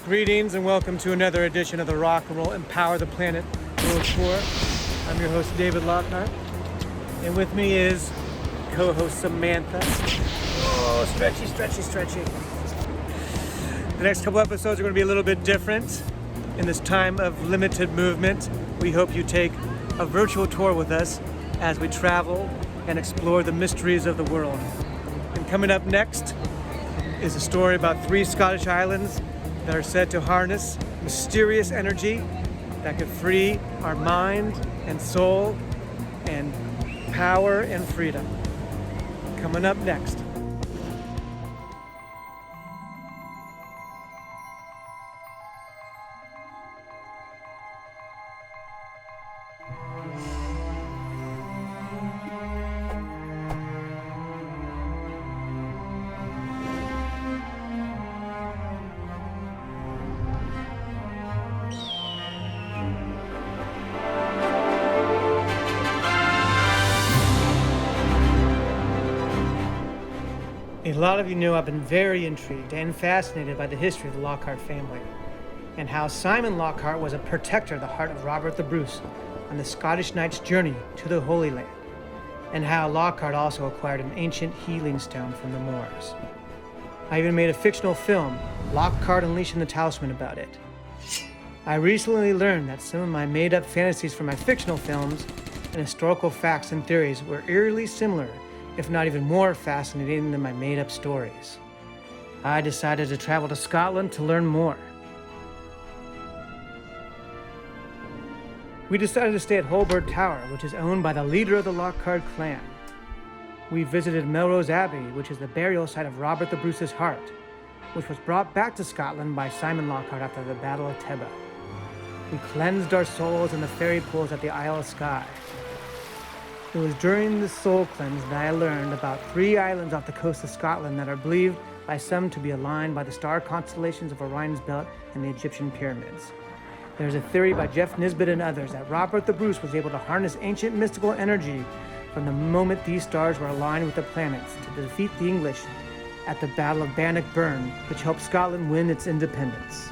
Greetings and welcome to another edition of the Rock and Roll Empower the Planet World Tour. I'm your host David Lockhart, and with me is co-host Samantha. Oh, stretchy. The next couple episodes are going to be a little bit different. In this time of limited movement, we hope you take a virtual tour with us as we travel and explore the mysteries of the world. And coming up next is a story about 3 Scottish islands that are said to harness mysterious energy that could free our mind and soul and power and freedom. Coming up next. A lot of you know I've been very intrigued and fascinated by the history of the Lockhart family and how Simon Lockhart was a protector of the heart of Robert the Bruce on the Scottish Knight's journey to the Holy Land, and how Lockhart also acquired an ancient healing stone from the Moors. I even made a fictional film, Lockhart Unleashing the Talisman, about it. I recently learned that some of my made-up fantasies for my fictional films and historical facts and theories were eerily similar, if not even more fascinating than my made-up stories. I decided to travel to Scotland to learn more. We decided to stay at Holborn Tower, which is owned by the leader of the Lockhart clan. We visited Melrose Abbey, which is the burial site of Robert the Bruce's heart, which was brought back to Scotland by Simon Lockhart after the Battle of Tebba. We cleansed our souls in the fairy pools at the Isle of Skye. It was during the soul cleanse that I learned about 3 islands off the coast of Scotland that are believed by some to be aligned by the star constellations of Orion's Belt and the Egyptian pyramids. There's a theory by Jeff Nisbet and others that Robert the Bruce was able to harness ancient mystical energy from the moment these stars were aligned with the planets to defeat the English at the Battle of Bannockburn, which helped Scotland win its independence.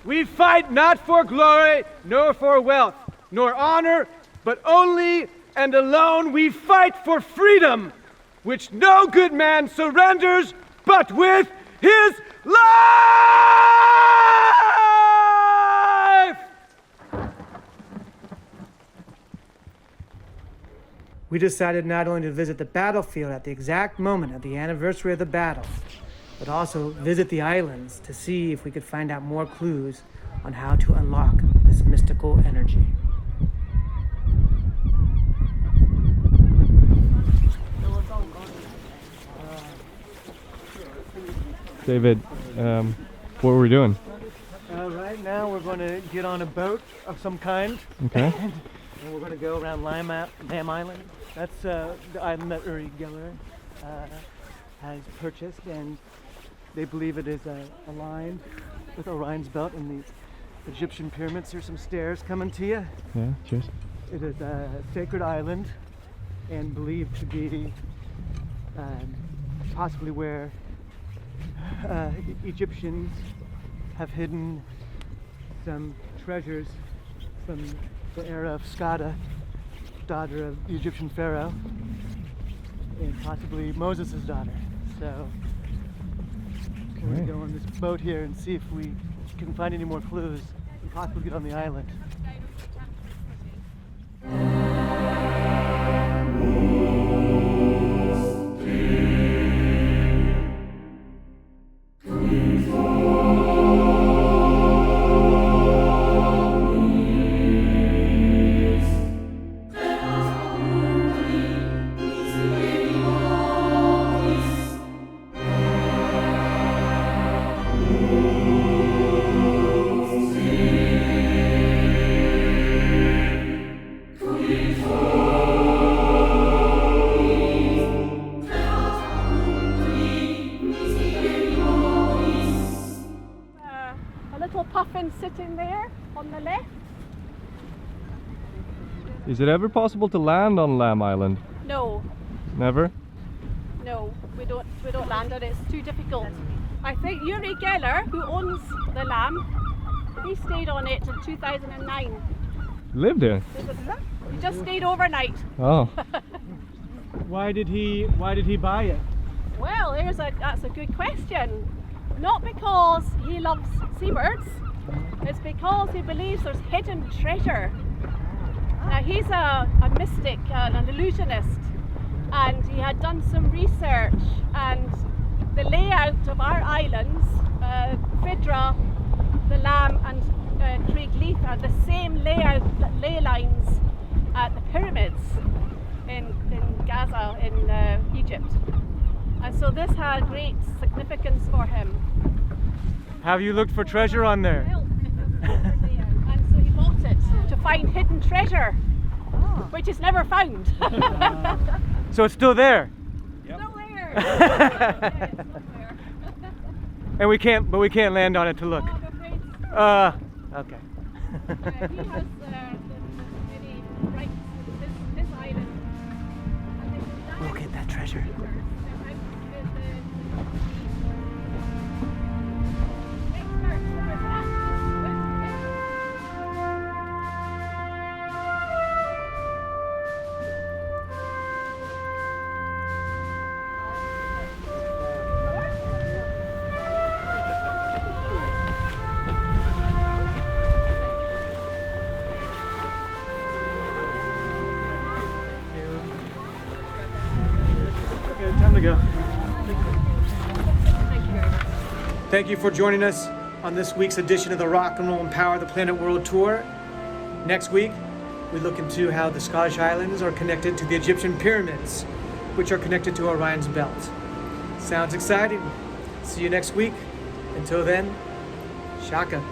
We fight not for glory, nor for wealth, nor honor, but only and alone we fight for freedom, which no good man surrenders but with his life! We decided not only to visit the battlefield at the exact moment of the anniversary of the battle, but also visit the islands to see if we could find out more clues on how to unlock this mystical energy. David, what were we doing? Right now we're going to get on a boat of some kind. Okay. And we're going to go around Lamb Island. That's the island that Uri Geller has purchased, and they believe it is aligned with Orion's Belt and the Egyptian pyramids. There's some stairs coming to you. Yeah, cheers. It is a sacred island and believed to be possibly where Egyptians have hidden some treasures from the era of Skada, daughter of the Egyptian pharaoh, and possibly Moses' daughter. So we're going to go on this boat here and see if we can find any more clues and possibly get on the island. Puffin sitting there on the left. Is it ever possible to land on Lamb Island? No. Never? No, we don't land on it. It's too difficult. I think Yuri Geller, who owns the lamb, he stayed on it in 2009. Lived there. He just stayed overnight. Oh. Why did he buy it? Well, that's a good question. Not because he loves seabirds, it's because he believes there's hidden treasure. Now he's a mystic, an illusionist, and he had done some research, and the layout of our islands, Fidra, the Lamb and Craigleith, are the same lay lines at the pyramids in Gaza, in Egypt. And so this had great significance for him. Have you looked for treasure on there? And so he bought it to find hidden treasure, which is never found. So it's still there. Still there. Yeah, it's still there. And we can't land on it to look. Oh, I'm afraid so. Okay. He has many rights to his island. We'll get that treasure. Okay, time to go. Thank you for joining us on this week's edition of the Rock and Roll and Power the Planet World Tour. Next week, we look into how the Scottish Islands are connected to the Egyptian pyramids, which are connected to Orion's belt. Sounds exciting. See you next week. Until then, Shaka.